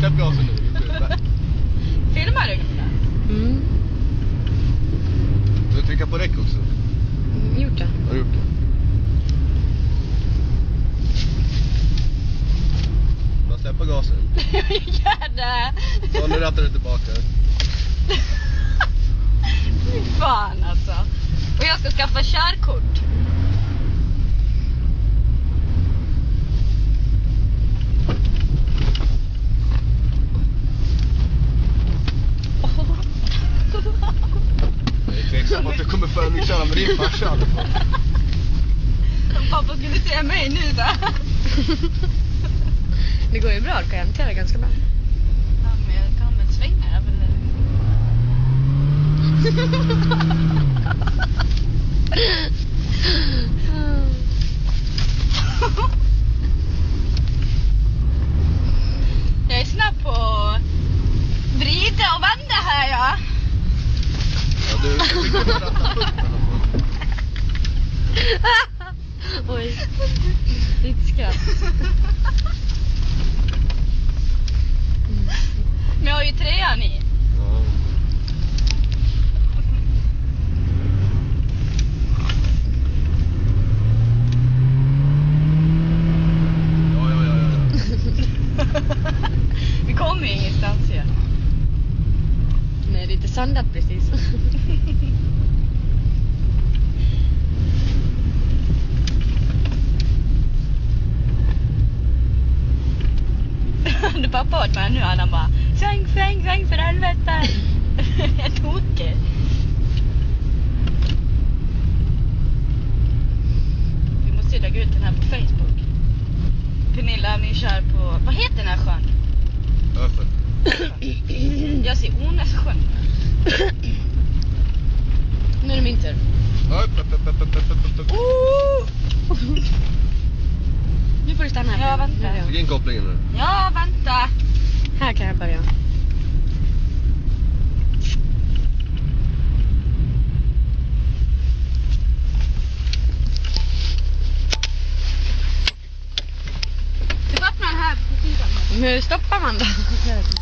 Släpp gasen nu. Filmar du? Mm. Du vill trycka på räck också. Gjort det. Har du gjort det? Bara släppa gasen. Gör det! Så nu rattar du tillbaka. Fy fan alltså. Och jag ska skaffa körkort. Jag är tveksam att du kommer föra mig köra med din farsa. Om pappa skulle se mig nu då. Det går ju bra, du kan hantera det ganska bra. Ja, men jag kan väl svänga där väl. Jag är snabb på att vrida och vända här, ja. Ja, du fick ju ratta upp den. Oj. Lite skratt. Men jag har ju trean i. Ja. Vi kommer ju ingenstans ju. Nej, det är inte sandat precis. Du pappa åt mig nu, han bara sväng, sväng, sväng för helvete. Jag är tokig. Vi måste ju lägga ut den här på Facebook. Pernilla, min kör på, vad heter den här sjön? Öppen. Jag ser Ornässjön. Nu är det min tur. Nu får du stanna här. Ja, vänta. Fick in kopplingen nu. Ja, vänta. Här kan jag börja. Du öppnar den här på sidan. Hur stoppar man då? Jag vet inte.